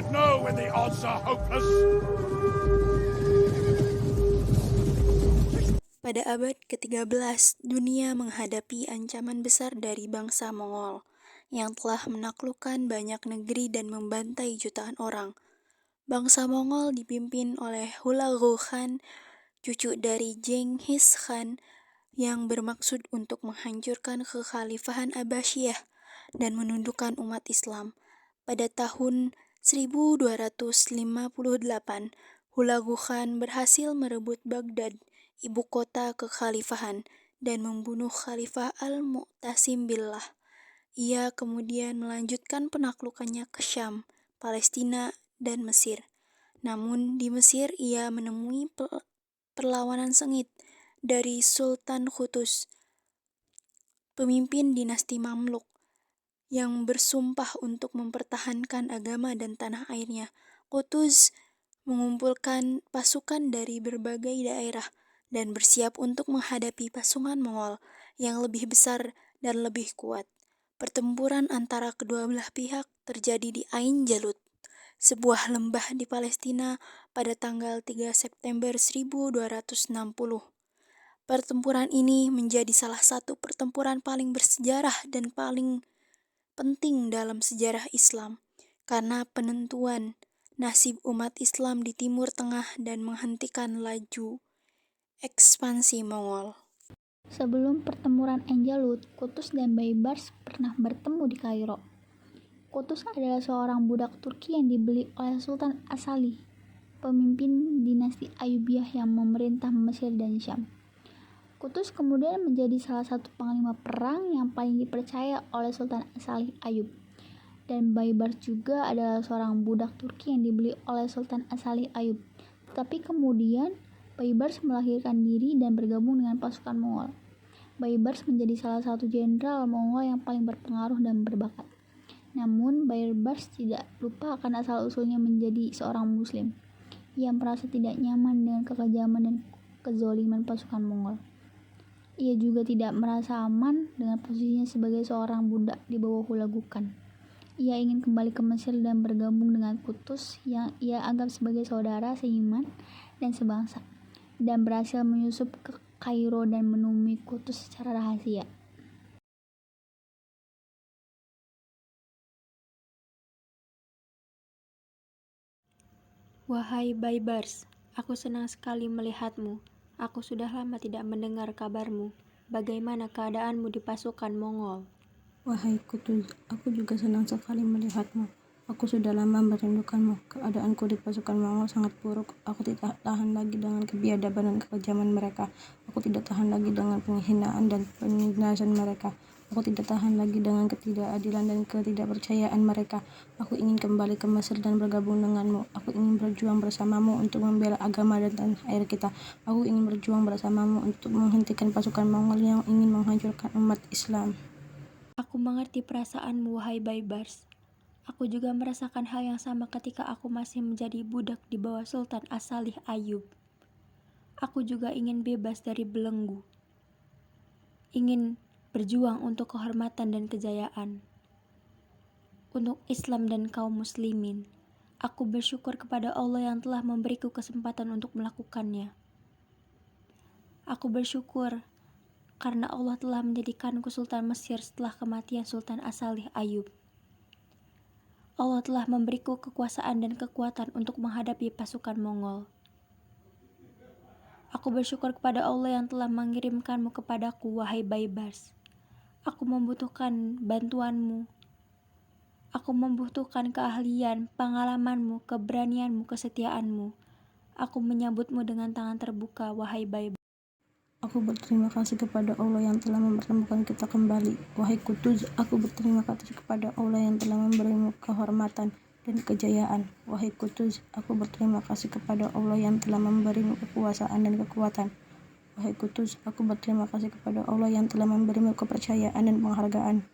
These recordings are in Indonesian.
should know when the odds are hopeless. Pada abad ke-13, dunia menghadapi ancaman besar dari bangsa Mongol yang telah menaklukkan banyak negeri dan membantai jutaan orang. Bangsa Mongol dipimpin oleh Hulagu Khan, cucu dari Genghis Khan, yang bermaksud untuk menghancurkan kekhalifahan Abbasiyah dan menundukkan umat Islam. Pada tahun 1258, Hulagu Khan berhasil merebut Baghdad, ibu kota kekhalifahan, dan membunuh Khalifah Al-Mu'tasim Billah. Ia kemudian melanjutkan penaklukannya ke Syam, Palestina, dan Mesir. Namun di Mesir ia menemui perlawanan sengit dari Sultan Qutuz, pemimpin dinasti Mamluk, yang bersumpah untuk mempertahankan agama dan tanah airnya. Qutuz mengumpulkan pasukan dari berbagai daerah dan bersiap untuk menghadapi pasukan Mongol yang lebih besar dan lebih kuat. Pertempuran antara kedua belah pihak terjadi di Ain Jalut, sebuah lembah di Palestina pada tanggal 3 September 1260. Pertempuran ini menjadi salah satu pertempuran paling bersejarah dan paling penting dalam sejarah Islam karena penentuan nasib umat Islam di Timur Tengah dan menghentikan laju ekspansi Mongol. Sebelum pertempuran Ain Jalut, Qutuz dan Baybars pernah bertemu di Kairo. Qutuz adalah seorang budak Turki yang dibeli oleh Sultan As-Salih, pemimpin dinasti Ayyubiyah yang memerintah Mesir dan Syam. Qutuz kemudian menjadi salah satu panglima perang yang paling dipercaya oleh Sultan As-Salih Ayyub. Dan Baybars juga adalah seorang budak Turki yang dibeli oleh Sultan As-Salih Ayyub. Tetapi kemudian Baybars melahirkan diri dan bergabung dengan pasukan Mongol. Baybars menjadi salah satu jenderal Mongol yang paling berpengaruh dan berbakat. Namun Baybars tidak lupa akan asal-usulnya menjadi seorang muslim. Ia merasa tidak nyaman dengan kekejaman dan kezoliman pasukan Mongol. Ia juga tidak merasa aman dengan posisinya sebagai seorang budak di bawah Hulagu Khan. Ia ingin kembali ke Mesir dan bergabung dengan Qutuz yang ia anggap sebagai saudara seiman dan sebangsa, dan berhasil menyusup ke Kairo dan menemui Qutuz secara rahasia. Wahai Baybars, aku senang sekali melihatmu. Aku sudah lama tidak mendengar kabarmu. Bagaimana keadaanmu di pasukan Mongol? Wahai Qutuz, aku juga senang sekali melihatmu. Aku sudah lama merindukanmu. Keadaanku di pasukan Mongol sangat buruk. Aku tidak tahan lagi dengan kebiadaban dan kekejaman mereka. Aku tidak tahan lagi dengan penghinaan dan penindasan mereka. Aku tidak tahan lagi dengan ketidakadilan dan ketidakpercayaan mereka. Aku ingin kembali ke Mesir dan bergabung denganmu. Aku ingin berjuang bersamamu untuk membela agama dan tanah air kita. Aku ingin berjuang bersamamu untuk menghentikan pasukan Mongol yang ingin menghancurkan umat Islam. Aku mengerti perasaanmu, wahai Baybars. Aku juga merasakan hal yang sama ketika aku masih menjadi budak di bawah Sultan As-Salih Ayyub. Aku juga ingin bebas dari belenggu. Ingin berjuang untuk kehormatan dan kejayaan. Untuk Islam dan kaum muslimin. Aku bersyukur kepada Allah yang telah memberiku kesempatan untuk melakukannya. Aku bersyukur karena Allah telah menjadikanku Sultan Mesir setelah kematian Sultan As-Salih Ayyub. Allah telah memberiku kekuasaan dan kekuatan untuk menghadapi pasukan Mongol. Aku bersyukur kepada Allah yang telah mengirimkanmu kepadaku, wahai Baybars. Aku membutuhkan bantuanmu. Aku membutuhkan keahlian, pengalamanmu, keberanianmu, kesetiaanmu. Aku menyambutmu dengan tangan terbuka, wahai Baybars. Aku berterima kasih kepada Allah yang telah mempertemukan kita kembali. Wahai Qutuz, aku berterima kasih kepada Allah yang telah memberimu kehormatan dan kejayaan. Wahai Qutuz, aku berterima kasih kepada Allah yang telah memberimu kekuasaan dan kekuatan. Wahai Qutuz, aku berterima kasih kepada Allah yang telah memberimu kepercayaan dan penghargaan.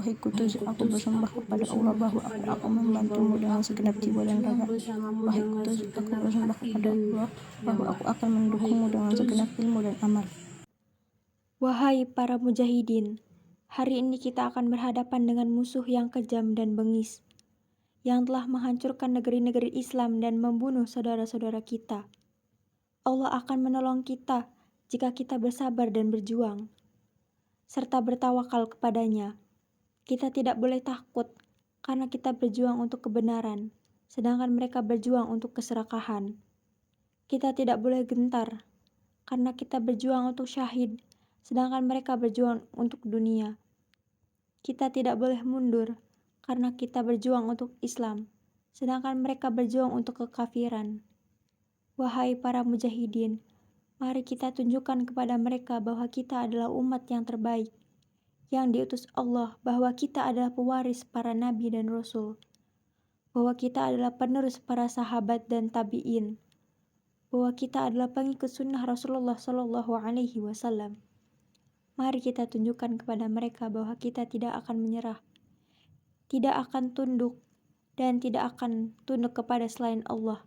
Wahai Qutuz, aku bersumpah kepada Allah bahwa aku akan membantumu dengan segenap jiwa dan raga. Wahai Qutuz, aku bersumpah kepada Allah bahwa aku akan mendukungmu dengan segenap ilmu dan amal. Wahai para mujahidin, hari ini kita akan berhadapan dengan musuh yang kejam dan bengis. yang telah menghancurkan negeri-negeri Islam dan membunuh saudara-saudara kita. Allah akan menolong kita jika kita bersabar dan berjuang, serta bertawakal kepadanya. Kita tidak boleh takut karena kita berjuang untuk kebenaran, sedangkan mereka berjuang untuk keserakahan. Kita tidak boleh gentar karena kita berjuang untuk syahid, sedangkan mereka berjuang untuk dunia. Kita tidak boleh mundur karena kita berjuang untuk Islam, sedangkan mereka berjuang untuk kekafiran. Wahai para mujahidin, mari kita tunjukkan kepada mereka bahwa kita adalah umat yang terbaik, yang diutus Allah, bahwa kita adalah pewaris para nabi dan rasul, bahwa kita adalah penerus para sahabat dan tabi'in, bahwa kita adalah pengikut sunnah Rasulullah Shallallahu Alaihi Wasallam. Mari kita tunjukkan kepada mereka bahwa kita tidak akan menyerah, tidak akan tunduk, dan tidak akan tunduk kepada selain Allah.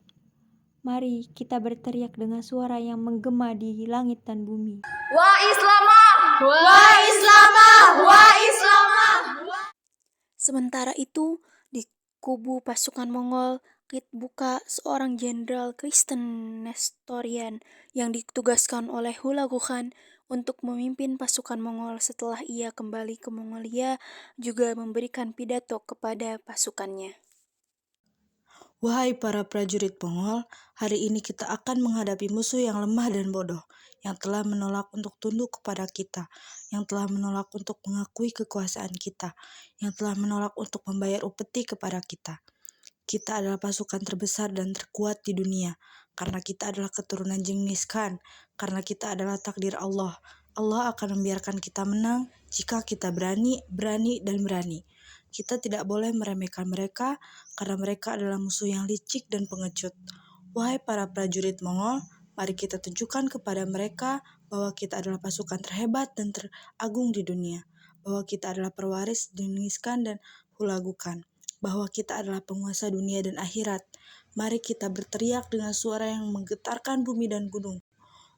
Mari kita berteriak dengan suara yang menggema di langit dan bumi. Wa Islamah! Wa Islamah! Wa Islamah! Sementara itu, di kubu pasukan Mongol, Kitbuka, seorang jenderal Kristen Nestorian yang ditugaskan oleh Hulagu Khan untuk memimpin pasukan Mongol setelah ia kembali ke Mongolia, juga memberikan pidato kepada pasukannya. Wahai para prajurit Mongol, hari ini kita akan menghadapi musuh yang lemah dan bodoh, yang telah menolak untuk tunduk kepada kita, yang telah menolak untuk mengakui kekuasaan kita, yang telah menolak untuk membayar upeti kepada kita. Kita adalah pasukan terbesar dan terkuat di dunia, karena kita adalah keturunan Genghis Khan, karena kita adalah takdir Allah. Allah akan membiarkan kita menang jika kita berani. Kita tidak boleh meremehkan mereka, karena mereka adalah musuh yang licik dan pengecut. Wahai para prajurit Mongol, mari kita tunjukkan kepada mereka bahwa kita adalah pasukan terhebat dan teragung di dunia, bahwa kita adalah pewaris Genghis Khan dan Hulagu Khan, bahwa kita adalah penguasa dunia dan akhirat. Mari kita berteriak dengan suara yang menggetarkan bumi dan gunung.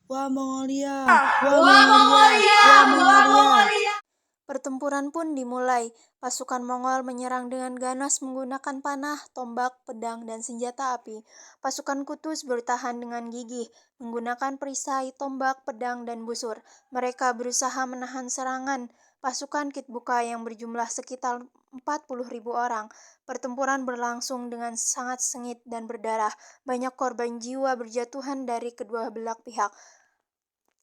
Wah Mongolia! Wah Mongolia! Wah Mongolia! Pertempuran pun dimulai. Pasukan Mongol menyerang dengan ganas menggunakan panah, tombak, pedang, dan senjata api. Pasukan Kutuz bertahan dengan gigih, menggunakan perisai, tombak, pedang, dan busur. Mereka berusaha menahan serangan pasukan Kitbuka yang berjumlah sekitar 40.000 orang. Pertempuran berlangsung dengan sangat sengit dan berdarah. Banyak korban jiwa berjatuhan dari kedua belah pihak.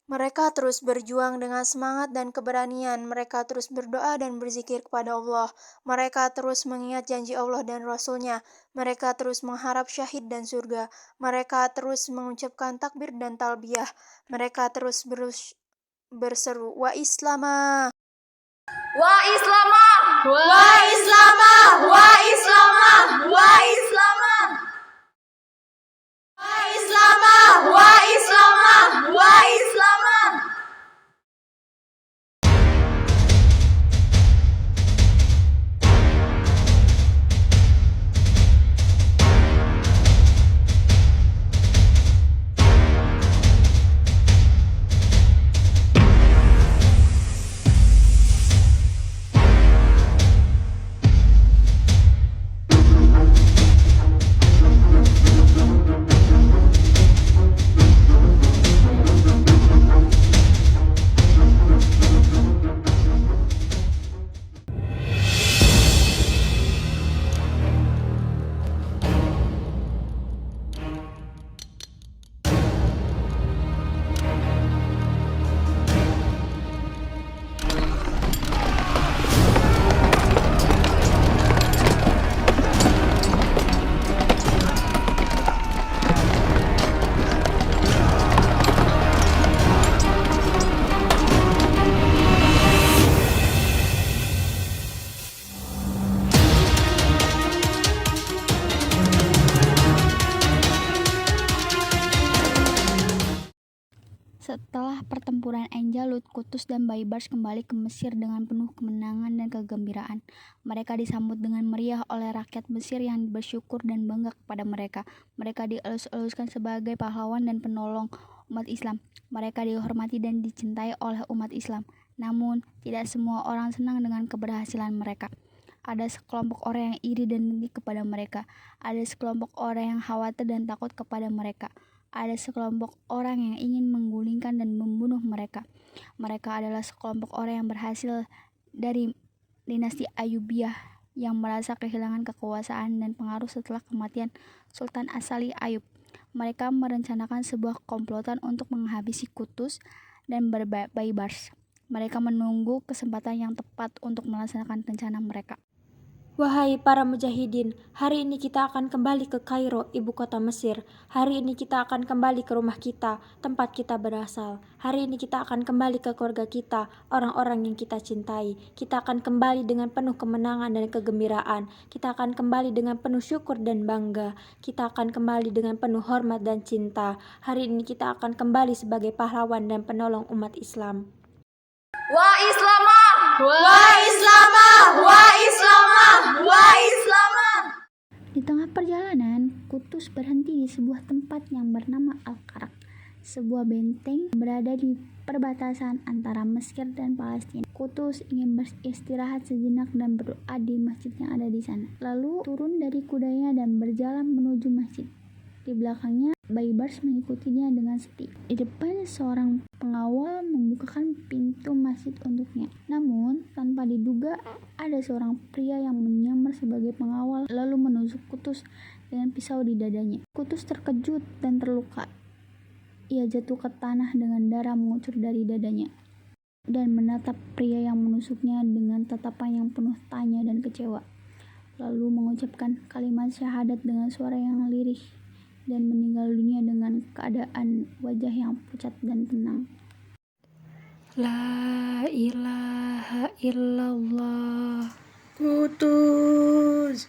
Mereka terus berjuang dengan semangat dan keberanian. Mereka terus berdoa dan berzikir kepada Allah. Mereka terus mengingat janji Allah dan Rasul-Nya. Mereka terus mengharap syahid dan surga. Mereka terus mengucapkan takbir dan talbiyah. Mereka terus berseru, Wa Islamah! Wa Islamah! Wa Islamah! Wa Islamah! Wa Islamah! Wa Islamah! Wa Islamah! Wa Islamah! Setelah pertempuran Enjalut, Kutuz dan Baibars kembali ke Mesir dengan penuh kemenangan dan kegembiraan. Mereka disambut dengan meriah oleh rakyat Mesir yang bersyukur dan bangga kepada mereka. Mereka dielus-eluskan sebagai pahlawan dan penolong umat Islam. Mereka dihormati dan dicintai oleh umat Islam. Namun, tidak semua orang senang dengan keberhasilan mereka. Ada sekelompok orang yang iri dan dengki kepada mereka. Ada sekelompok orang yang khawatir dan takut kepada mereka. Ada sekelompok orang yang ingin menggulingkan dan membunuh mereka. Mereka adalah sekelompok orang yang berhasil dari dinasti Ayyubiyah yang merasa kehilangan kekuasaan dan pengaruh setelah kematian Sultan As-Salih Ayyub. Mereka merencanakan sebuah komplotan untuk menghabisi Qutuz dan Baibars. Mereka menunggu kesempatan yang tepat untuk melaksanakan rencana mereka. Wahai para mujahidin, hari ini kita akan kembali ke Kairo, ibu kota Mesir. Hari ini kita akan kembali ke rumah kita, tempat kita berasal. Hari ini kita akan kembali ke keluarga kita, orang-orang yang kita cintai. Kita akan kembali dengan penuh kemenangan dan kegembiraan. Kita akan kembali dengan penuh syukur dan bangga. Kita akan kembali dengan penuh hormat dan cinta. Hari ini kita akan kembali sebagai pahlawan dan penolong umat Islam. Wa Islamah! Wa Islamah! Wa Islamah! Wa Islamah! Di tengah perjalanan, Qutuz berhenti di sebuah tempat yang bernama Al-Karak, sebuah benteng berada di perbatasan antara Mesir dan Palestina. Qutuz ingin beristirahat sejenak dan berdoa di masjid yang ada di sana. Lalu turun dari kudanya dan berjalan menuju masjid. Di belakangnya, Baibars mengikutinya dengan setia. Di depan, seorang pengawal membukakan pintu masjid untuknya. Namun, tanpa diduga, ada seorang pria yang menyamar sebagai pengawal lalu menusuk Qutuz dengan pisau di dadanya. Qutuz terkejut dan terluka. Ia jatuh ke tanah dengan darah mengucur dari dadanya dan menatap pria yang menusuknya dengan tatapan yang penuh tanya dan kecewa. Lalu mengucapkan kalimat syahadat dengan suara yang lirih dan meninggal dunia dengan keadaan wajah yang pucat dan tenang. La ilaha illallah. Qutuz.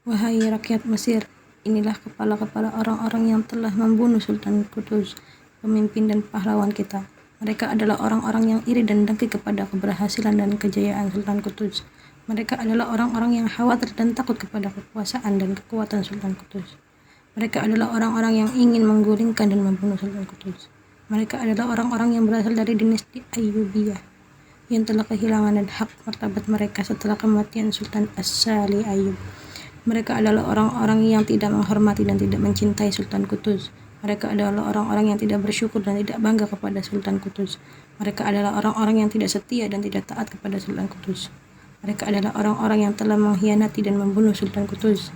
Wahai rakyat Mesir, inilah kepala-kepala orang-orang yang telah membunuh Sultan Qutuz, pemimpin dan pahlawan kita. Mereka adalah orang-orang yang iri dan dengki kepada keberhasilan dan kejayaan Sultan Qutuz. Mereka adalah orang-orang yang khawatir dan takut kepada kekuasaan dan kekuatan Sultan Qutuz. Mereka adalah orang-orang yang ingin menggulingkan dan membunuh Sultan Qutuz. Mereka adalah orang-orang yang berasal dari dinasti Ayyubiyah yang telah kehilangan dan hak martabat mereka setelah kematian Sultan As-Salih Ayyub. Mereka adalah orang-orang yang tidak menghormati dan tidak mencintai Sultan Qutuz. Mereka adalah orang-orang yang tidak bersyukur dan tidak bangga kepada Sultan Qutuz. Mereka adalah orang-orang yang tidak setia dan tidak taat kepada Sultan Qutuz. Mereka adalah orang-orang yang telah mengkhianati dan membunuh Sultan Qutuz.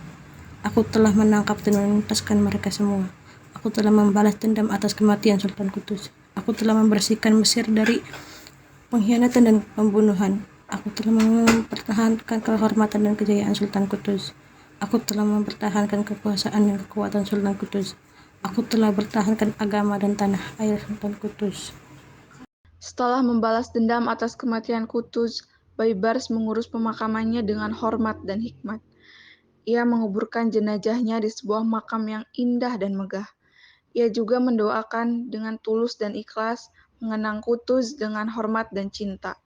Aku telah menangkap dan menuntaskan mereka semua. Aku telah membalas dendam atas kematian Sultan Qutuz. Aku telah membersihkan Mesir dari pengkhianatan dan pembunuhan. Aku telah mempertahankan kehormatan dan kejayaan Sultan Qutuz. Aku telah mempertahankan kekuasaan dan kekuatan Sultan Qutuz. Aku telah bertahankan agama dan tanah air Sultan Qutuz. Setelah membalas dendam atas kematian Qutuz, Baibars mengurus pemakamannya dengan hormat dan hikmat. Ia menguburkan jenazahnya di sebuah makam yang indah dan megah. Ia juga mendoakan dengan tulus dan ikhlas, mengenang Qutuz dengan hormat dan cinta.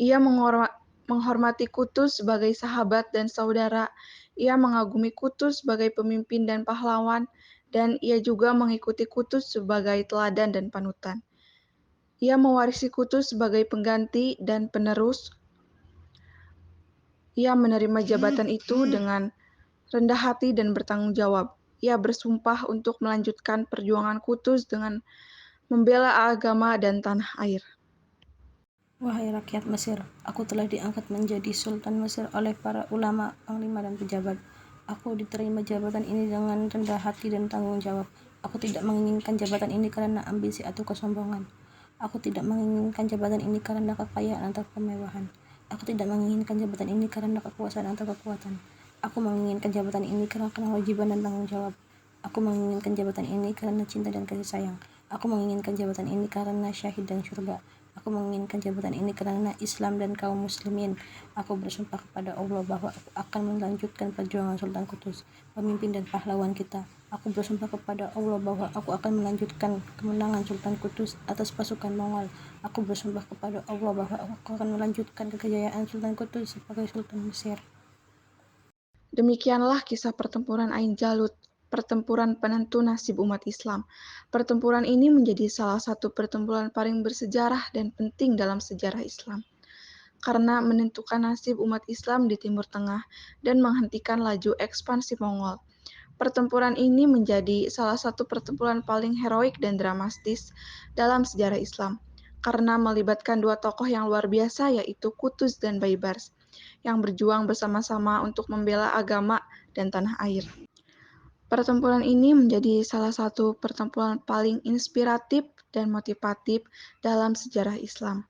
Ia menghormati Qutuz sebagai sahabat dan saudara. Ia mengagumi Qutuz sebagai pemimpin dan pahlawan, dan ia juga mengikuti Qutuz sebagai teladan dan panutan. Ia mewarisi Qutuz sebagai pengganti dan penerus. Ia menerima jabatan itu dengan rendah hati dan bertanggung jawab. Ia bersumpah untuk melanjutkan perjuangan Qutuz dengan membela agama dan tanah air. Wahai rakyat Mesir, aku telah diangkat menjadi Sultan Mesir oleh para ulama, panglima, dan pejabat. Aku diterima jabatan ini dengan rendah hati dan tanggung jawab. Aku tidak menginginkan jabatan ini karena ambisi atau kesombongan. Aku tidak menginginkan jabatan ini karena kekayaan atau kemewahan. Aku tidak menginginkan jabatan ini karena kekuasaan atau kekuatan. Aku menginginkan jabatan ini karena kewajiban dan tanggung jawab. Aku menginginkan jabatan ini karena cinta dan kasih sayang. Aku menginginkan jabatan ini karena syahid dan surga. Aku menginginkan jabatan ini karena Islam dan kaum muslimin. Aku bersumpah kepada Allah bahwa aku akan melanjutkan perjuangan Sultan Qutuz, pemimpin dan pahlawan kita. Aku bersumpah kepada Allah bahwa aku akan melanjutkan kemenangan Sultan Qutuz atas pasukan Mongol. Aku bersumpah kepada Allah bahwa aku akan melanjutkan kejayaan Sultan Qutuz sebagai Sultan Mesir. Demikianlah kisah pertempuran Ain Jalut, pertempuran penentu nasib umat Islam. Pertempuran ini menjadi salah satu pertempuran paling bersejarah dan penting dalam sejarah Islam, karena menentukan nasib umat Islam di Timur Tengah dan menghentikan laju ekspansi Mongol. Pertempuran ini menjadi salah satu pertempuran paling heroik dan dramatis dalam sejarah Islam, karena melibatkan dua tokoh yang luar biasa, yaitu Qutuz dan Baibars, yang berjuang bersama-sama untuk membela agama dan tanah air. Pertempuran ini menjadi salah satu pertempuran paling inspiratif dan motivatif dalam sejarah Islam,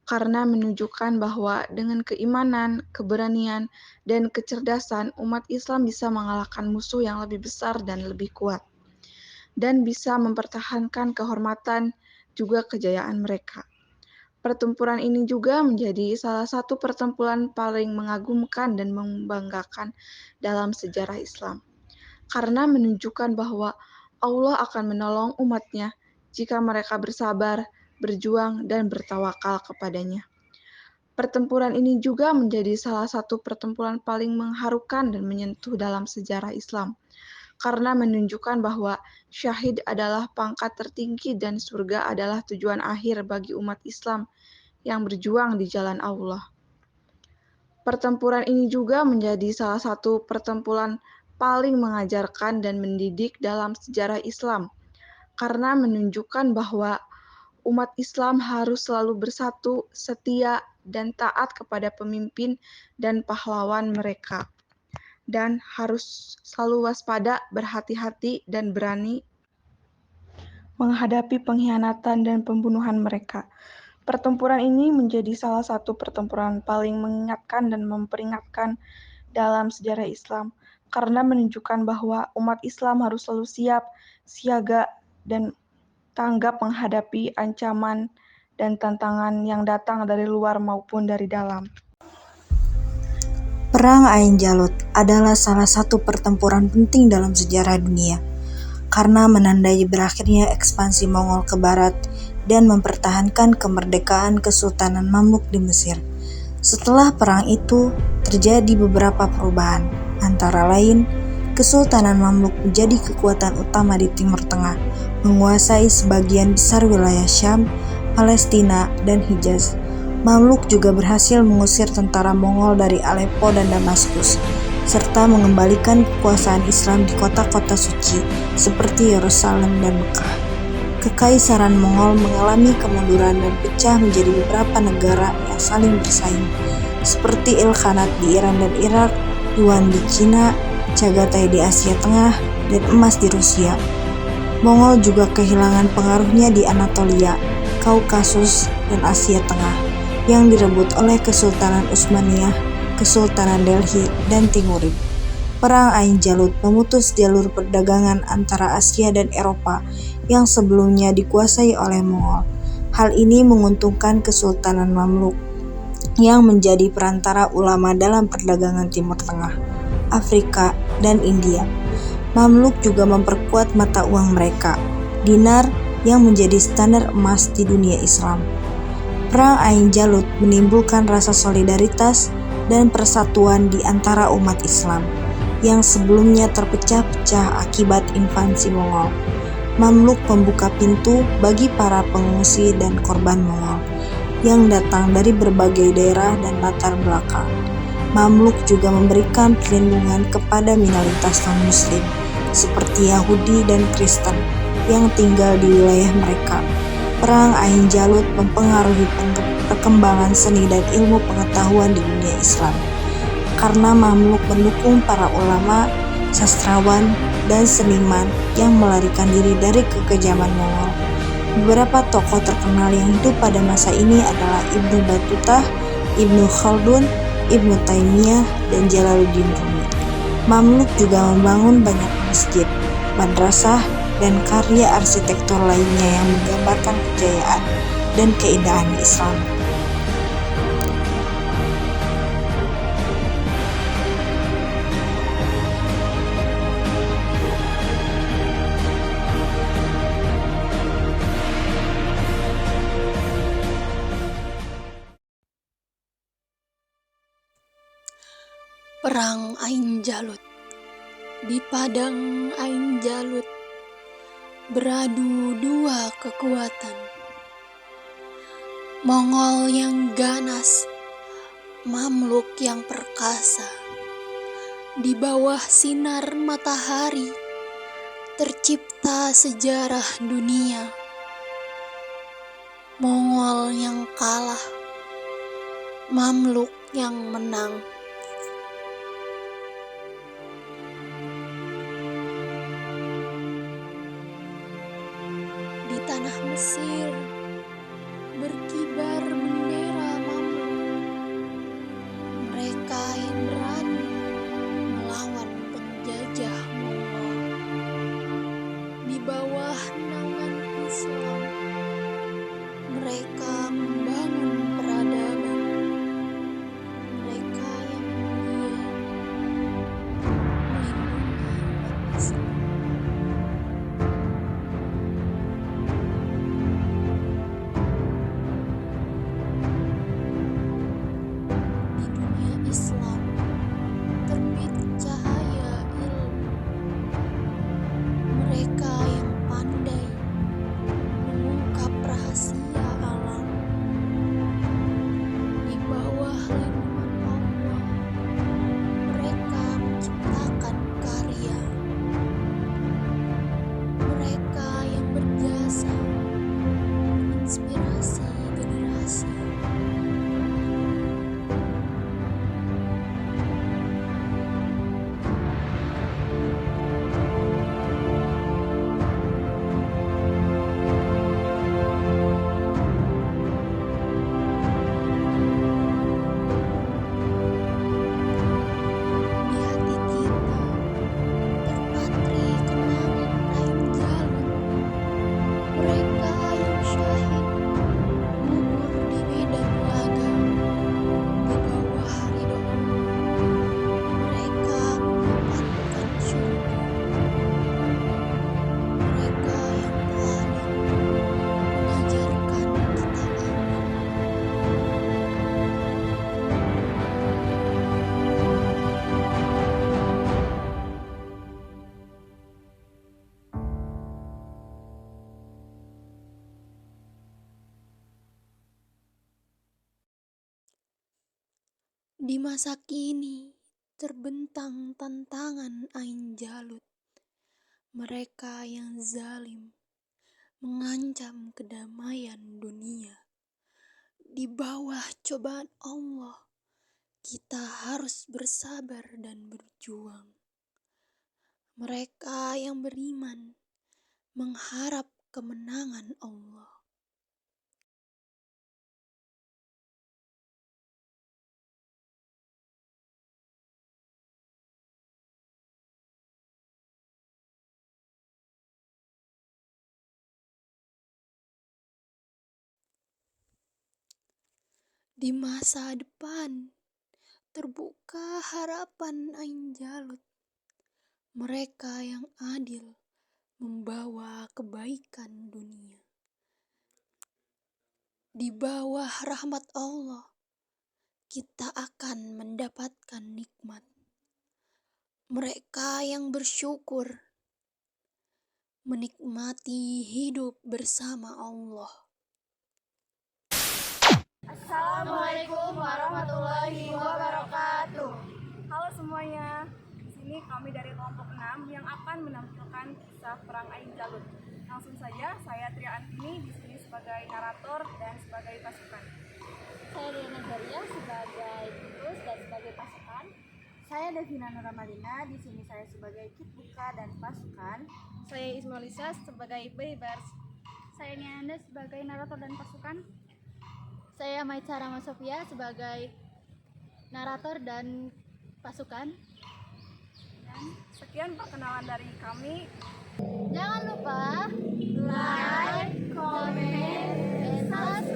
karena menunjukkan bahwa dengan keimanan, keberanian, dan kecerdasan, umat Islam bisa mengalahkan musuh yang lebih besar dan lebih kuat, dan bisa mempertahankan kehormatan juga kejayaan mereka. Pertempuran ini juga menjadi salah satu pertempuran paling mengagumkan dan membanggakan dalam sejarah Islam, karena menunjukkan bahwa Allah akan menolong umatnya jika mereka bersabar, berjuang, dan bertawakal kepadanya. Pertempuran ini juga menjadi salah satu pertempuran paling mengharukan dan menyentuh dalam sejarah Islam, karena menunjukkan bahwa syahid adalah pangkat tertinggi dan surga adalah tujuan akhir bagi umat Islam yang berjuang di jalan Allah. Pertempuran ini juga menjadi salah satu pertempuran paling mengajarkan dan mendidik dalam sejarah Islam, karena menunjukkan bahwa umat Islam harus selalu bersatu, setia, dan taat kepada pemimpin dan pahlawan mereka, dan harus selalu waspada, berhati-hati, dan berani menghadapi pengkhianatan dan pembunuhan mereka. Pertempuran ini menjadi salah satu pertempuran paling mengingatkan dan memperingatkan dalam sejarah Islam, karena menunjukkan bahwa umat Islam harus selalu siap, siaga, dan tanggap menghadapi ancaman dan tantangan yang datang dari luar maupun dari dalam. Perang Ain Jalut adalah salah satu pertempuran penting dalam sejarah dunia, karena menandai berakhirnya ekspansi Mongol ke barat dan mempertahankan kemerdekaan Kesultanan Mamluk di Mesir. Setelah perang itu, terjadi beberapa perubahan, antara lain, Kesultanan Mamluk menjadi kekuatan utama di Timur Tengah, menguasai sebagian besar wilayah Syam, Palestina, dan Hijaz. Mamluk juga berhasil mengusir tentara Mongol dari Aleppo dan Damaskus, serta mengembalikan kekuasaan Islam di kota-kota suci seperti Yerusalem dan Mekah. Kekaisaran Mongol mengalami kemunduran dan pecah menjadi beberapa negara yang saling bersaing, seperti Ilkhanat di Iran dan Irak, Yuan di Cina, Chagatai di Asia Tengah, dan emas di Rusia. Mongol juga kehilangan pengaruhnya di Anatolia, Kaukasus, dan Asia Tengah, yang direbut oleh Kesultanan Utsmaniyah, Kesultanan Delhi, dan Timurid. Perang Ain Jalut memutus jalur perdagangan antara Asia dan Eropa yang sebelumnya dikuasai oleh Mongol. Hal ini menguntungkan Kesultanan Mamluk yang menjadi perantara ulama dalam perdagangan Timur Tengah, Afrika, dan India. Mamluk juga memperkuat mata uang mereka, dinar, yang menjadi standar emas di dunia Islam. Perang Ain Jalut menimbulkan rasa solidaritas dan persatuan di antara umat Islam yang sebelumnya terpecah-pecah akibat invasi Mongol. Mamluk membuka pintu bagi para pengungsi dan korban Mongol yang datang dari berbagai daerah dan latar belakang. Mamluk juga memberikan perlindungan kepada minoritas non-Muslim seperti Yahudi dan Kristen yang tinggal di wilayah mereka. Perang Ain Jalut mempengaruhi perkembangan seni dan ilmu pengetahuan di dunia Islam, karena Mamluk mendukung para ulama, sastrawan, dan seniman yang melarikan diri dari kekejaman Mongol. Beberapa tokoh terkenal yang hidup pada masa ini adalah Ibnu Battuta, Ibnu Khaldun, Ibnu Taimiyah, dan Jalaluddin Rumi. Mamluk juga membangun banyak masjid, madrasah, dan karya arsitektur lainnya yang menggambarkan kejayaan, dan keindahan Islam. Perang Ain Jalut. Di padang Ain Jalut beradu dua kekuatan. Mongol yang ganas, Mamluk yang perkasa. Di bawah sinar matahari tercipta sejarah dunia. Mongol yang kalah, Mamluk yang menang. Di tanah Mesir berkibar bendera Mamluk. Mereka yang berani melawan penjajah Mongol. Di bawah naungan Islam, mereka membangun peradaban. Mereka yang mulia melindungi umat Islam. Di dunia Islam terbit cahaya ilmu. Mereka yang pandai mengungkap rahasia alam. Di bawah lindungan Allah, mereka menciptakan karya. Mereka yang berjasa menginspirasi generasi. Di hati kita terpatri kenangan Ain Jalut. Mereka yang syahid gugur di medan laga. Di bawah ridho Allah, mereka mendapatkan syurga. Mereka yang teladan mengajarkan kita aman. Di masa kini terbentang tantangan Ain Jalut. Mereka yang zalim mengancam kedamaian dunia. Di bawah cobaan Allah, kita harus bersabar dan berjuang. Mereka yang beriman mengharap kemenangan Allah. Di masa depan terbuka harapan Ain Jalut. Mereka yang adil membawa kebaikan dunia. Di bawah rahmat Allah, kita akan mendapatkan nikmat. Mereka yang bersyukur menikmati hidup bersama Allah. Assalamualaikum warahmatullahi wabarakatuh. Halo semuanya, di sini kami dari kelompok 6 yang akan menampilkan kisah perang Ain Jalut. Langsung saja, saya Tria Antini di sini sebagai narator dan sebagai pasukan. Saya Diana Zaria sebagai Kutus dan sebagai pasukan. Saya Devina Nuramalina, di sini saya sebagai Kitbuka dan pasukan. Saya Ismailisa sebagai Baybars. Saya Nianda sebagai narator dan pasukan. Saya Maitza Rama Sofia sebagai narator dan pasukan. Dan sekian perkenalan dari kami. Jangan lupa Like, comment, and subscribe.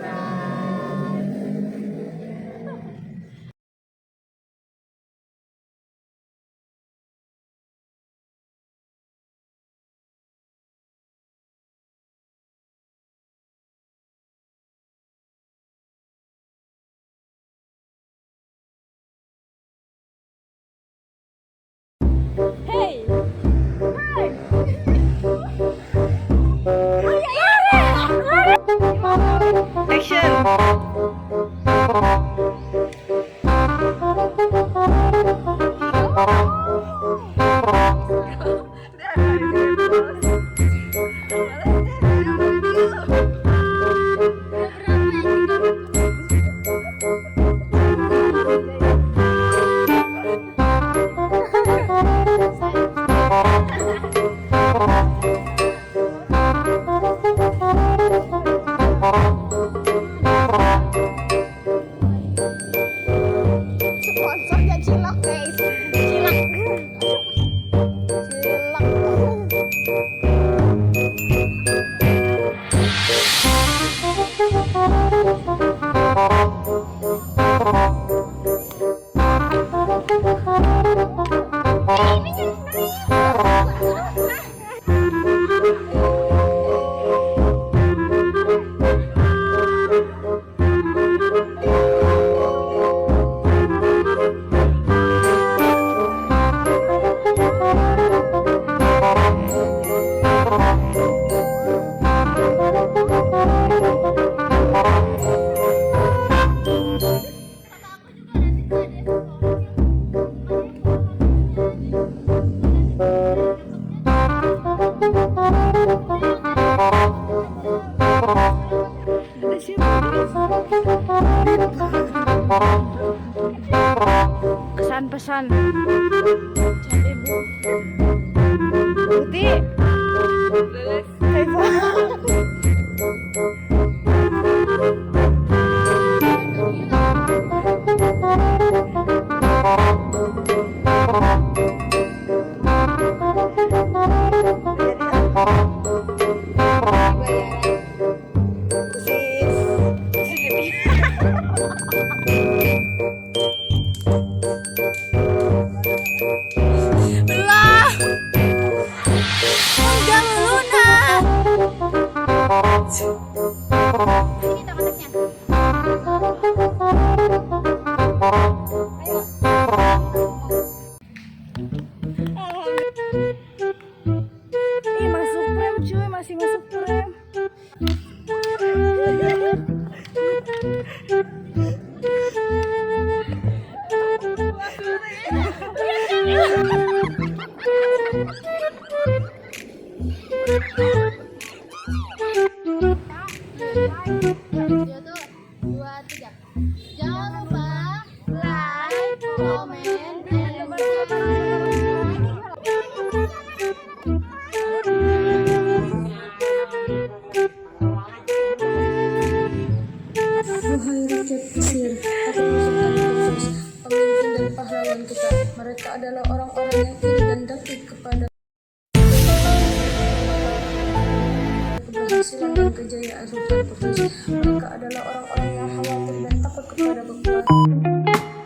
Belah. Enggak lunak. Ini tangannya. Ih, masuk frame cuy, masih masuk frame. Jangan lupa like, comment, and Wahai rakyat Mesir, aku masukkan khusus pemimpin dan pahlawan kita. Mereka adalah orang-orang yang iri dan dengki kepada keberhasilan dan kejayaan Sultan Kudus. Mereka adalah orang-orang yang khawatir dan takut kepada kekuatan